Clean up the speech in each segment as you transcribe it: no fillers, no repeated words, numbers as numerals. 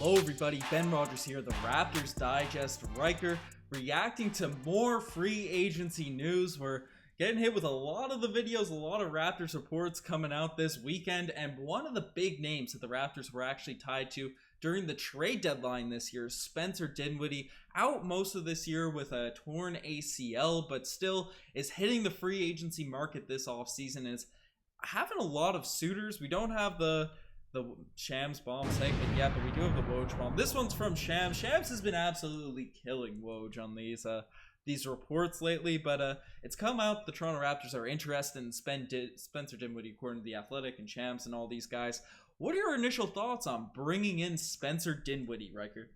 Hello everybody, Ben Rogers here, the Raptors Digest Riker, reacting to more free agency news. We're getting hit with a lot of the videos, a lot of Raptors reports coming out this weekend, and one of the big names that the Raptors were actually tied to during the trade deadline this year, Spencer Dinwiddie, out most of this year with a torn ACL, but still is hitting the free agency market this offseason, is having a lot of suitors. We don't have the Shams bomb segment yet, but we do have the Woj bomb. This one's from Shams. Shams has been absolutely killing Woj on these reports lately, but it's come out the Toronto Raptors are interested in Spencer Dinwiddie, according to The Athletic and Shams and all these guys. What are your initial thoughts on bringing in Spencer Dinwiddie, Riker?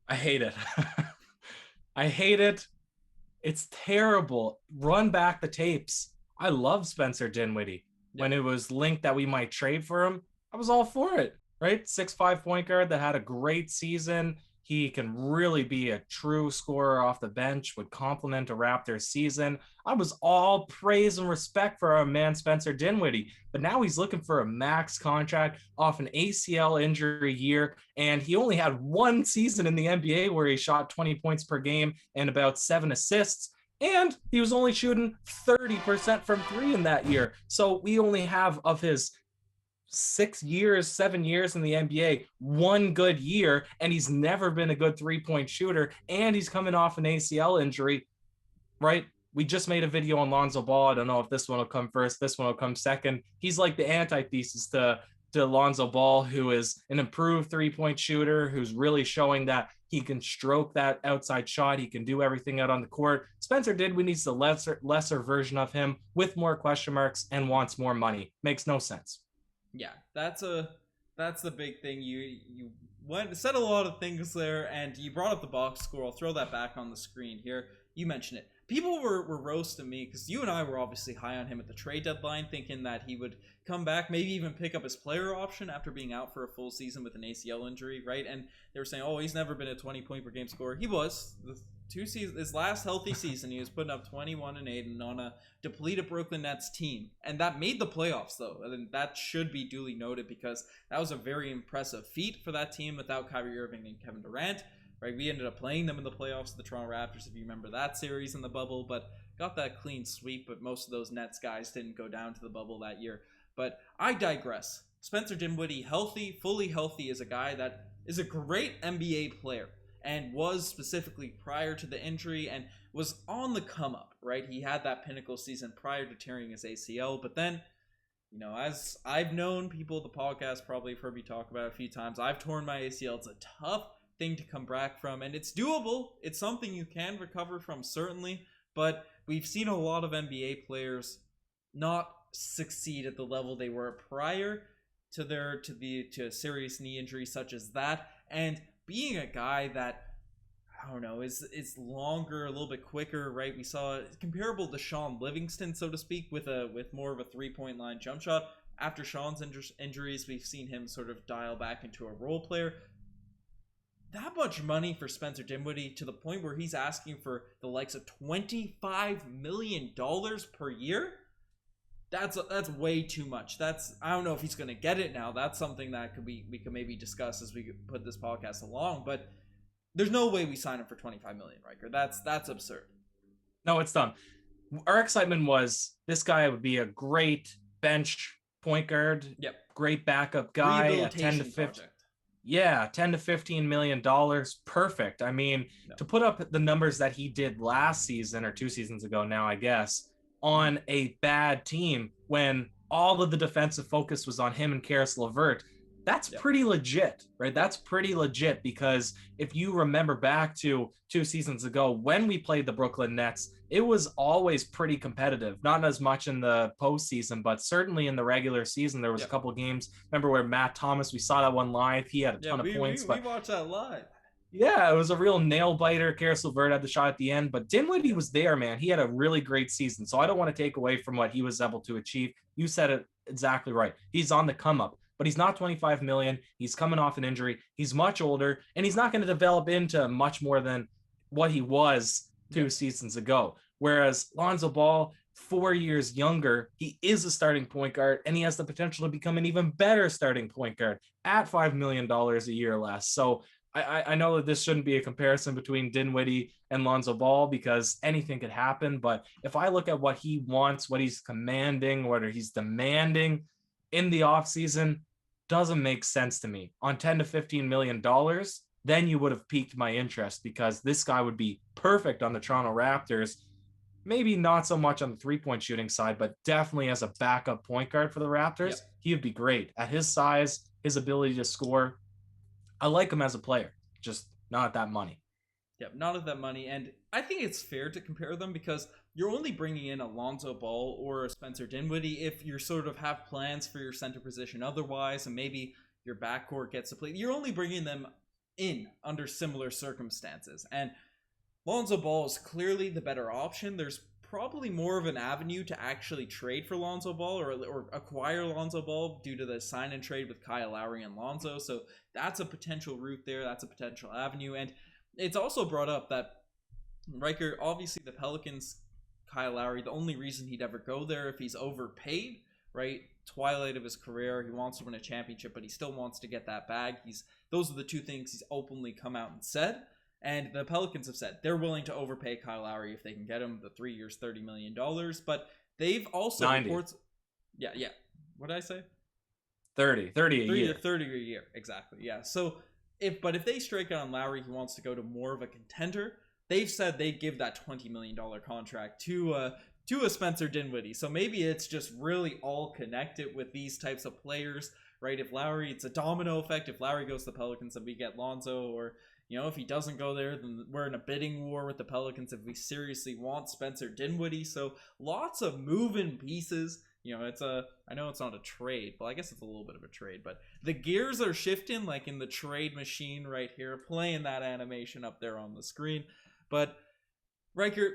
I hate it. I hate it. It's terrible. Run back the tapes. I love Spencer Dinwiddie. When it was linked that we might trade for him, I was all for it, right? 6'5" point guard that had a great season. He can really be a true scorer off the bench, would complement a Raptors season. I was all praise and respect for our man Spencer Dinwiddie, but now he's looking for a max contract off an ACL injury year, and he only had one season in the NBA where he shot 20 points per game and about 7 assists. And he was only shooting 30% from three in that year. So we only have, of his 7 years in the NBA, one good year, and he's never been a good three-point shooter, and he's coming off an ACL injury, right? We just made a video on Lonzo Ball. I don't know if this one will come first, this one will come second. He's like the antithesis to Lonzo Ball, who is an improved three-point shooter, who's really showing that he can stroke that outside shot. He can do everything out on the court. Spencer Dinwiddie needs the lesser version of him with more question marks and wants more money. Makes no sense. Yeah, that's the big thing. You said a lot of things there, and you brought up the box score. I'll throw that back on the screen here. You mentioned it. People were roasting me because you and I were obviously high on him at the trade deadline, thinking that he would come back, maybe even pick up his player option after being out for a full season with an ACL injury, right? And they were saying, oh, he's never been a 20-point per game scorer. He was. His last healthy season, he was putting up 21 and 8 and on a depleted Brooklyn Nets team. And that made the playoffs, though. And that should be duly noted because that was a very impressive feat for that team without Kyrie Irving and Kevin Durant. Right, we ended up playing them in the playoffs, the Toronto Raptors, if you remember that series in the bubble, but got that clean sweep, but most of those Nets guys didn't go down to the bubble that year. But I digress. Spencer Dinwiddie, fully healthy, is a guy that is a great NBA player and was specifically prior to the injury and was on the come up, right? He had that pinnacle season prior to tearing his ACL, but then, you know, as I've known people at the podcast probably have heard me talk about it a few times, I've torn my ACL. It's a tough thing to come back from, and it's doable. It's something you can recover from, certainly, but we've seen a lot of NBA players not succeed at the level they were prior to a serious knee injury such as that. And being a guy that, I don't know, is longer, a little bit quicker, right? We saw comparable to Sean Livingston, so to speak, with more of a three-point line jump shot. After Sean's injuries, we've seen him sort of dial back into a role player. That much money for Spencer Dinwiddie to the point where he's asking for the likes of $25 million per year? That's way too much. I don't know if he's going to get it now. That's something that we could maybe discuss as we put this podcast along, but there's no way we sign him for $25 million, Riker. That's absurd. No, it's dumb. Our excitement was this guy would be a great bench point guard. Yep. Great backup guy. A 10 to 15. Yeah, $10 to $15 million. Perfect. I mean, to put up the numbers that he did last season or 2 seasons ago now, I guess, on a bad team when all of the defensive focus was on him and Karis LeVert, that's pretty legit, right? That's pretty legit because if you remember back to 2 seasons ago when we played the Brooklyn Nets, it was always pretty competitive. Not as much in the postseason, but certainly in the regular season, there was a couple of games. Remember where Matt Thomas, we saw that one live. He had a ton of points. We watched that live. Yeah, it was a real nail biter. Karis LeVert had the shot at the end, but Dinwiddie was there, man. He had a really great season. So I don't want to take away from what he was able to achieve. You said it exactly right. He's on the come up. But he's not $25 million. He's coming off an injury. He's much older, and he's not going to develop into much more than what he was 2 seasons ago. Whereas Lonzo Ball, 4 years younger. He is a starting point guard, and he has the potential to become an even better starting point guard at $5 million a year less. So I know that this shouldn't be a comparison between Dinwiddie and Lonzo Ball because anything could happen. But if I look at what he wants, what he's commanding, what he's demanding in the offseason, doesn't make sense to me. On $10 to $15 million, then you would have piqued my interest because this guy would be perfect on the Toronto Raptors. Maybe not so much on the three-point shooting side, but definitely as a backup point guard for the Raptors, yep. He would be great. At his size, his ability to score, I like him as a player, just not at that money. Yep, not at that money. And I think it's fair to compare them because you're only bringing in a Lonzo Ball or a Spencer Dinwiddie if you sort of have plans for your center position otherwise, and maybe your backcourt gets to play. You're only bringing them in under similar circumstances. And Lonzo Ball is clearly the better option. There's probably more of an avenue to actually trade for Lonzo Ball or acquire Lonzo Ball due to the sign and trade with Kyle Lowry and Lonzo. So that's a potential route there. That's a potential avenue. And it's also brought up that Ryker, obviously the Pelicans, Kyle Lowry, the only reason he'd ever go there if he's overpaid, right? Twilight of his career, he wants to win a championship, but he still wants to get that bag. Those are the two things he's openly come out and said. And the Pelicans have said they're willing to overpay Kyle Lowry if they can get him the 3 years, $30 million. But they've also 90. Yeah. What did I say? 30 a year. 30 a year, exactly. Yeah. So if they strike out on Lowry, he wants to go to more of a contender. They've said they'd give that $20 million contract to a Spencer Dinwiddie. So maybe it's just really all connected with these types of players, right? If Lowry, it's a domino effect. If Lowry goes to the Pelicans, then we get Lonzo, or if he doesn't go there, then we're in a bidding war with the Pelicans if we seriously want Spencer Dinwiddie. So lots of moving pieces. I know it's not a trade, but I guess it's a little bit of a trade. But the gears are shifting like in the trade machine right here, playing that animation up there on the screen. But Ryker,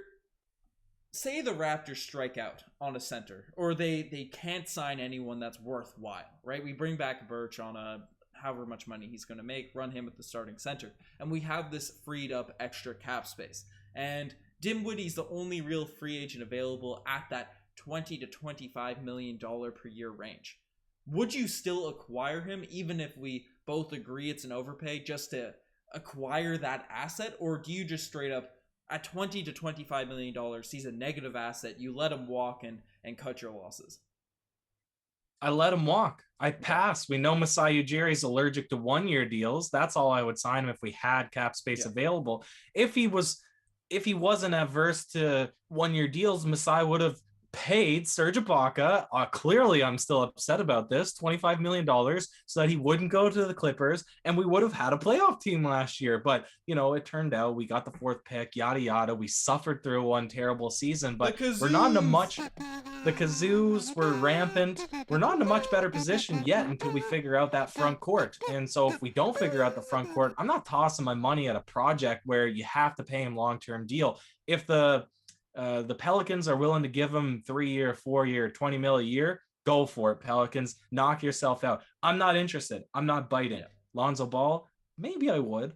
say the Raptors strike out on a center, or they can't sign anyone that's worthwhile, right? We bring back Birch on a however much money he's going to make, run him at the starting center, and we have this freed up extra cap space. And Dinwiddie's the only real free agent available at that $20 to $25 million per year range. Would you still acquire him, even if we both agree it's an overpay, just to acquire that asset? Or do you just straight up, at $20 to $25 million, he's a negative asset, you let him walk and cut your losses? I let him walk. I pass. We know Masai Ujiri's allergic to 1-year deals. That's all I would sign him if we had cap space available. If he wasn't averse to 1-year deals, Masai would have paid Serge Ibaka. Clearly, I'm still upset about this. $25 million so that he wouldn't go to the Clippers, and we would have had a playoff team last year. But it turned out we got the 4th pick. Yada yada. We suffered through one terrible season, but we're not in a much. The Kazoos were rampant. We're not in a much better position yet until we figure out that front court. And so if we don't figure out the front court, I'm not tossing my money at a project where you have to pay him long-term deal. If the Pelicans are willing to give him 3-year, 4-year, $20 million a year, go for it, Pelicans. Knock yourself out. I'm not interested. I'm not biting. Lonzo Ball, maybe I would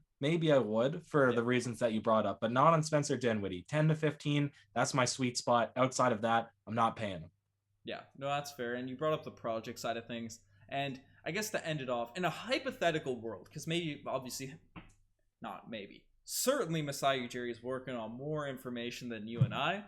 for the reasons that you brought up, but not on Spencer Dinwiddie. 10 to 15, that's my sweet spot. Outside of that, I'm not paying him. Yeah, no, that's fair. And you brought up the project side of things. And I guess to end it off, in a hypothetical world, because certainly Masai Ujiri is working on more information than you and I.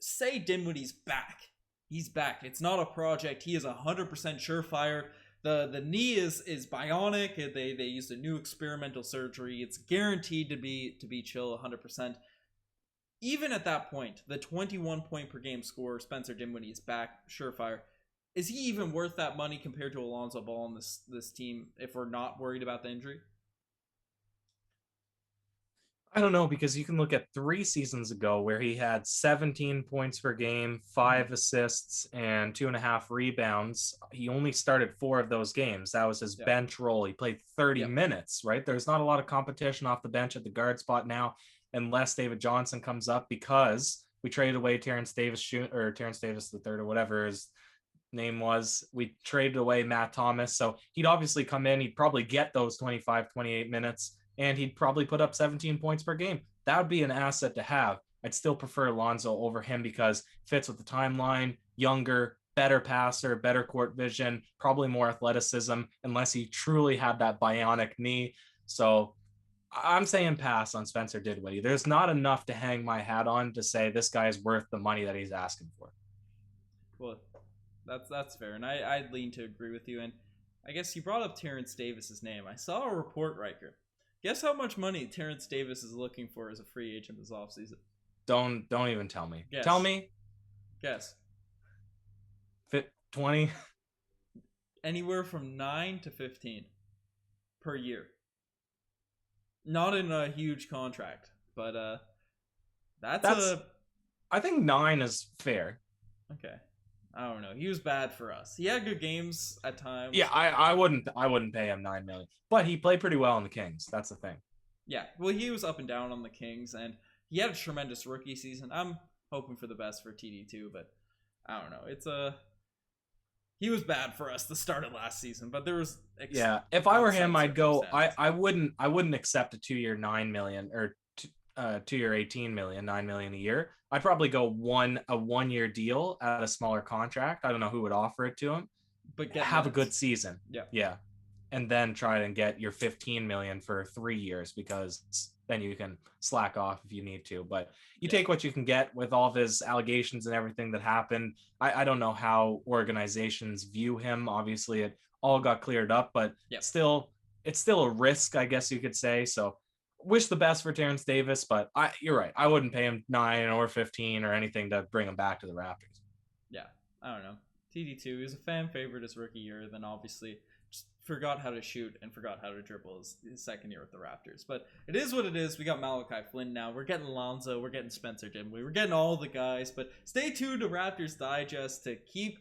Say Dinwiddie's back. He's back. It's not a project. He is 100% surefire. The knee is bionic. They used a new experimental surgery. It's guaranteed to be chill 100%. Even at that point, the 21 point per game scorer, Spencer Dinwiddie, is back, surefire. Is he even worth that money compared to Alonzo Ball in this team if we're not worried about the injury? I don't know, because you can look at 3 seasons ago where he had 17 points per game, 5 assists, and 2.5 rebounds. He only started 4 of those games. That was his bench role. He played 30 minutes, right? There's not a lot of competition off the bench at the guard spot now, unless David Johnson comes up, because we traded away Terence Davis the third, or whatever his name was. We traded away Matt Thomas. So he'd obviously come in. He'd probably get those 25, 28 minutes. And he'd probably put up 17 points per game. That would be an asset to have. I'd still prefer Lonzo over him because fits with the timeline, younger, better passer, better court vision, probably more athleticism, unless he truly had that bionic knee. So I'm saying pass on Spencer Dinwiddie. There's not enough to hang my hat on to say this guy is worth the money that he's asking for. Well, that's fair, and I'd lean to agree with you. And I guess you brought up Terence Davis's name. I saw a report, Riker. Guess how much money Terence Davis is looking for as a free agent this offseason? Don't even tell me. Guess. Tell me. Guess. 20. Anywhere from 9 to 15 per year. Not in a huge contract, but that's I think 9 is fair. okay. I don't know. He was bad for us. He had good games at times. Yeah, I wouldn't pay him 9 million. But he played pretty well in the Kings. That's the thing. Yeah. Well, he was up and down on the Kings, and he had a tremendous rookie season. I'm hoping for the best for TD2, but I don't know. He was bad for us the start of last season, but there was if I were him, I'd go. I wouldn't accept a 2-year 9 million or 2-year 18 million, 9 million a year. I'd probably go a 1-year deal at a smaller contract. I don't know who would offer it to him, but have a good season. Yeah, and then try and get your 15 million for 3 years, because then you can slack off if you need to. But you take what you can get with all of his allegations and everything that happened. I don't know how organizations view him. Obviously, it all got cleared up, but still, it's still a risk, I guess you could say. So wish the best for Terence Davis, but you're right. I wouldn't pay him 9 or 15 or anything to bring him back to the Raptors. Yeah, I don't know. TD2 is a fan favorite his rookie year, then obviously just forgot how to shoot and forgot how to dribble his second year with the Raptors. But it is what it is. We got Malachi Flynn now. We're getting Lonzo. We're getting Spencer Dinwiddie. We're getting all the guys. But stay tuned to Raptors Digest to keep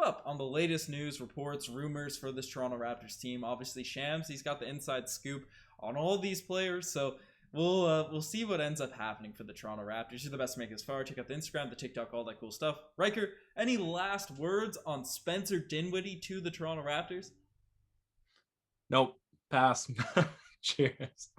up on the latest news, reports, rumors for this Toronto Raptors team. Obviously, Shams, he's got the inside scoop on all these players. So we'll see what ends up happening for the Toronto Raptors. You're the best to make it as far. Check out the Instagram, the TikTok, all that cool stuff. Riker, any last words on Spencer Dinwiddie to the Toronto Raptors? Nope. Pass. Cheers.